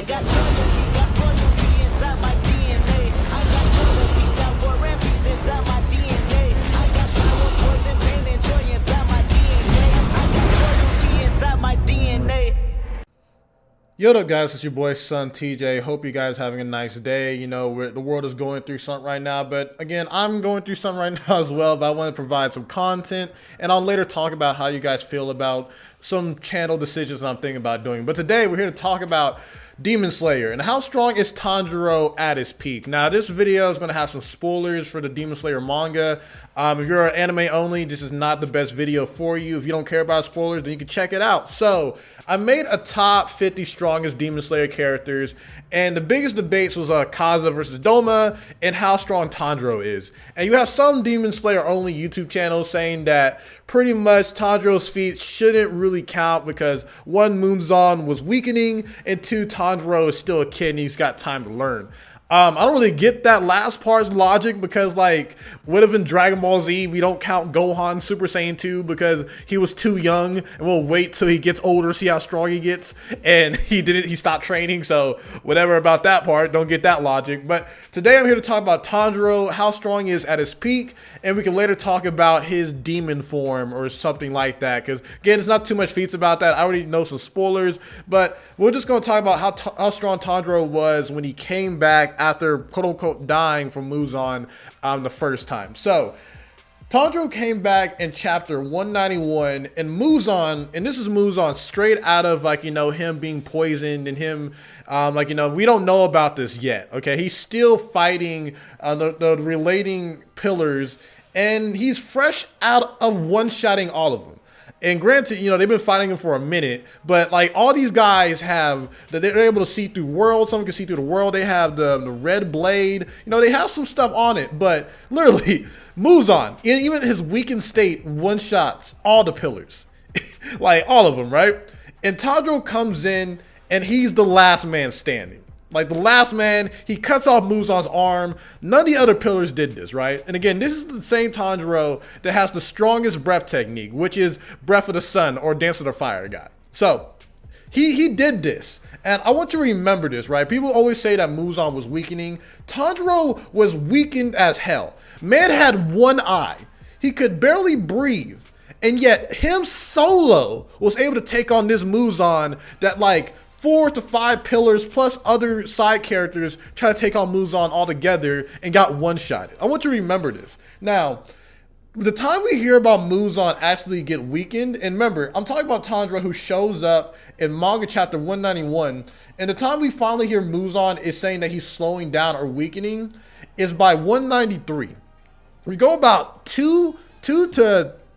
I got royalty inside my DNA. I got color peace, got war and peace inside my DNA. I got power, poison, pain, and joy inside my DNA. I got royalty inside my DNA. Yo, what up, guys? It's your boy SonTj. Hope you guys having a nice day. You know, the world is going through something right now, but again, I'm going through something right now as well. But I want to provide some content, and I'll later talk about how you guys feel about some channel decisions that I'm thinking about doing. But today, we're here to talk about Demon Slayer and how strong is Tanjiro at his peak. Now, this video is going to have some spoilers for the Demon Slayer manga. If you're an anime only, this is not the best video for you. If you don't care about spoilers, then you can check it out. So I made a top 50 strongest Demon Slayer characters, and the biggest debates was Kaza versus Doma and how strong Tanjiro is. And you have some Demon Slayer only YouTube channels saying that pretty much Tanjiro's feats shouldn't really count because one, Moonzon was weakening, and two, Tanjiro is still a kid and he's got time to learn. I don't really get that last part's logic because, like, what if in Dragon Ball Z we don't count Gohan Super Saiyan 2 because he was too young, and we'll wait till he gets older, see how strong he gets, and he stopped training, so whatever about that part, don't get that logic. But today I'm here to talk about Tanjiro, how strong he is at his peak, and we can later talk about his demon form or something like that, because again, it's not too much feats about that. I already know some spoilers, but we're just going to talk about how strong Tanjiro was when he came back after quote-unquote dying from Muzan the first time. So Tanjiro came back in chapter 191, and Muzan, and this is Muzan straight out of, like, you know, him being poisoned and him, like, you know, we don't know about this yet, okay? He's still fighting the relating pillars, and he's fresh out of one-shotting all of them. And granted, you know, they've been fighting him for a minute, but like all these guys have, they're able to see through worlds. Some can see through the world. They have the red blade. You know, they have some stuff on it, but literally, Muzan, even his weakened state, one-shots all the pillars. Like all of them, right? And Tanjiro comes in, and he's the last man standing. Like the last man, he cuts off Muzan's arm. None of the other pillars did this, right? And again, this is the same Tanjiro that has the strongest breath technique, which is Breath of the Sun or Dance of the Fire God. So he did this. And I want you to remember this, right? People always say that Muzan was weakening. Tanjiro was weakened as hell. Man had one eye. He could barely breathe. And yet him solo was able to take on this Muzan that, like, 4 to 5 pillars plus other side characters try to take on Muzan all together and got one-shotted. I want you to remember this. Now, the time we hear about Muzan actually get weakened, and remember, I'm talking about Tanjiro who shows up in manga chapter 191, and the time we finally hear Muzan is saying that he's slowing down or weakening is by 193. We go about two to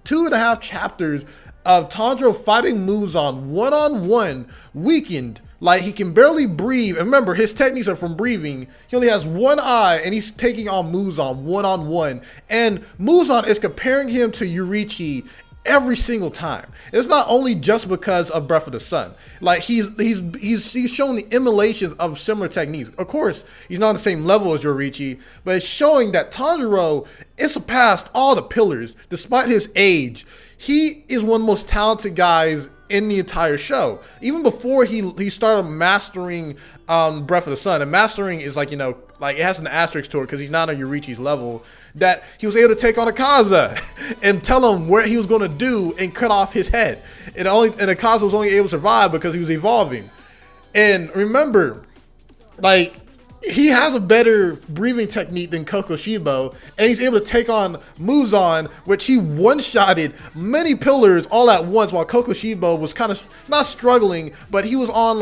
2.5 chapters of Tanjiro fighting Muzan one-on-one, weakened, like he can barely breathe. And remember, his techniques are from breathing. He only has one eye, and he's taking on Muzan one-on-one. And Muzan is comparing him to Yurichi every single time. It's not only just because of Breath of the Sun. Like he's showing the emulations of similar techniques. Of course, he's not on the same level as Yurichi, but it's showing that Tanjiro is surpassed all the pillars despite his age. He is one of the most talented guys in the entire show. Even before he started mastering Breath of the Sun, and mastering is like, you know, like it has an asterisk to it because he's not on Yurichi's level, that he was able to take on Akaza and tell him what he was going to do and cut off his head. And Akaza was only able to survive because he was evolving. And remember, like, he has a better breathing technique than Kokoshibo, and he's able to take on Muzan, which he one-shotted many pillars all at once, while Kokoshibo was kind of not struggling, but he was on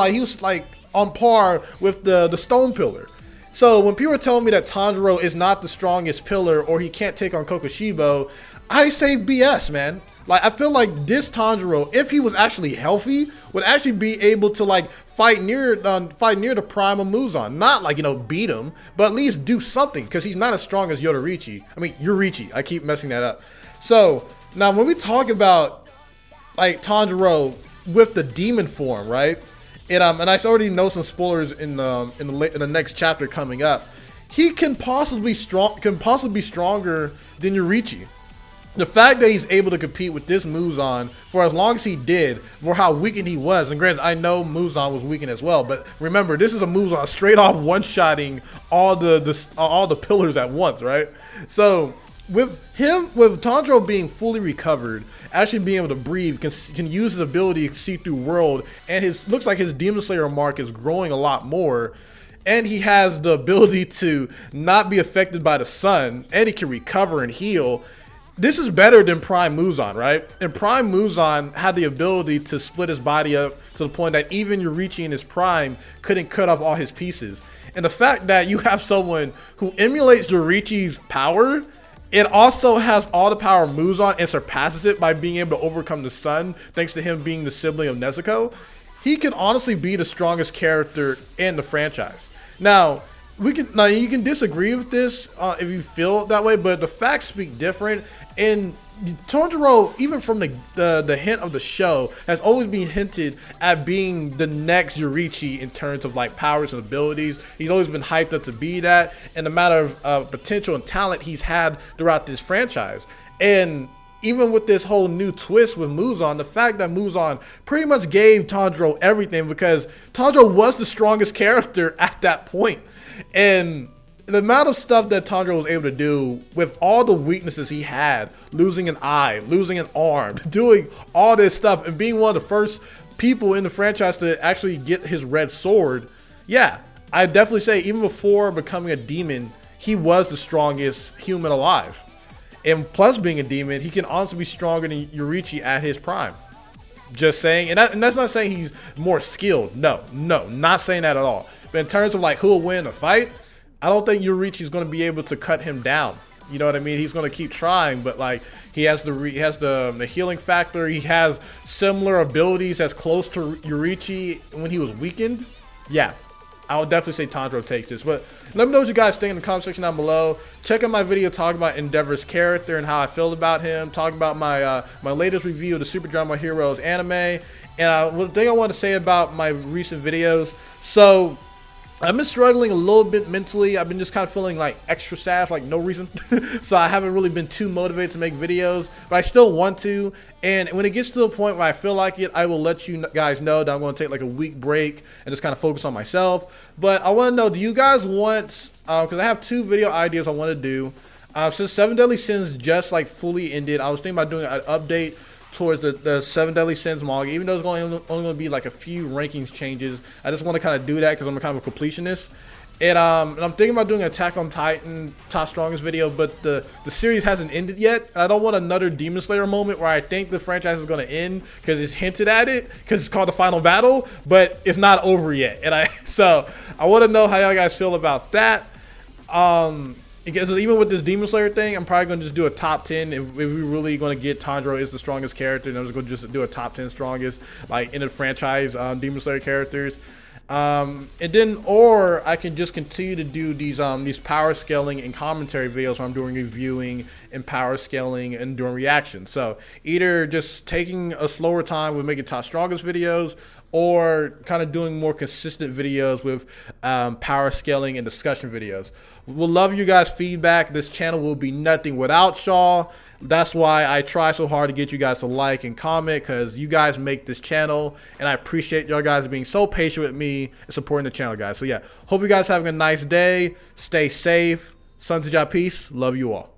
par with the stone pillar. So when people are telling me that Tanjiro is not the strongest pillar or he can't take on Kokoshibo, I say BS, man. Like, I feel like this Tanjiro, if he was actually healthy, would actually be able to, like, fight near the prime of Muzan. Not, like, you know, beat him, but at least do something, because he's not as strong as Yurichi. I keep messing that up. So now when we talk about, like, Tanjiro with the demon form, right? And I already know some spoilers in the next chapter coming up. He can possibly be stronger than Yurichi. The fact that he's able to compete with this Muzan for as long as he did, for how weakened he was, and granted, I know Muzan was weakened as well, but remember, this is a Muzan straight off one-shotting all the pillars at once, right? So with Tanjiro being fully recovered, actually being able to breathe, can use his ability to see through world, and looks like his Demon Slayer mark is growing a lot more. And he has the ability to not be affected by the sun, and he can recover and heal. This is better than Prime Muzan, right? And Prime Muzan had the ability to split his body up to the point that even Yoriichi in his prime couldn't cut off all his pieces. And the fact that you have someone who emulates Yoriichi's power, it also has all the power of Muzan and surpasses it by being able to overcome the sun, thanks to him being the sibling of Nezuko. He can honestly be the strongest character in the franchise. Now, you can disagree with this if you feel that way, but the facts speak different. And Tanjiro, even from the hint of the show, has always been hinted at being the next Yoriichi in terms of like powers and abilities. He's always been hyped up to be that, and the amount of potential and talent he's had throughout this franchise. And even with this whole new twist with Muzan, the fact that Muzan pretty much gave Tanjiro everything, because Tanjiro was the strongest character at that point. And the amount of stuff that Tanjiro was able to do with all the weaknesses he had, losing an eye, losing an arm, doing all this stuff, and being one of the first people in the franchise to actually get his red sword, yeah, I definitely say even before becoming a demon, he was the strongest human alive. And plus being a demon, he can honestly be stronger than Yoriichi at his prime. Just saying, and that's not saying he's more skilled. No, not saying that at all. But in terms of like who will win a fight, I don't think Yoriichi's going to be able to cut him down. You know what I mean? He's going to keep trying, but like he has the healing factor. He has similar abilities that's close to Yoriichi when he was weakened. Yeah, I would definitely say Tanjiro takes this. But let me know what you guys think in the comment section down below. Check out my video talking about Endeavor's character and how I feel about him. Talking about my my latest review of the Super Drama Heroes anime. And one thing I want to say about my recent videos. So I've been struggling a little bit mentally. I've been just kind of feeling like extra sad for like no reason. So I haven't really been too motivated to make videos, but I still want to. And when it gets to the point where I feel like it, I will let you guys know that I'm going to take like a week break and just kind of focus on myself. But I want to know, do you guys want, because I have 2 video ideas I want to do. Since 7 Deadly Sins just like fully ended, I was thinking about doing an update towards the 7 Deadly Sins manga, even though it's only going to be like a few rankings changes. I just want to kind of do that because I'm kind of a completionist. And I'm thinking about doing Attack on Titan Top Strongest video, but the series hasn't ended yet. I don't want another Demon Slayer moment where I think the franchise is going to end because it's hinted at it, because it's called the final battle, but it's not over yet. And so I want to know how y'all guys feel about that. Because even with this Demon Slayer thing, I'm probably going to just do a top 10 if we're really going to get Tanjiro is the strongest character, and I'm just going to just do a top 10 strongest like in the franchise Demon Slayer characters. And then, or I can just continue to do these power scaling and commentary videos where I'm doing reviewing and power scaling and doing reactions. So either just taking a slower time with making top strongest videos, or kind of doing more consistent videos with power scaling and discussion videos. We'll love you guys' feedback. This channel will be nothing without y'all. That's why I try so hard to get you guys to like and comment, because you guys make this channel, and I appreciate y'all guys being so patient with me and supporting the channel, guys. So yeah, hope you guys having a nice day. Stay safe. SonTj, peace. Love you all.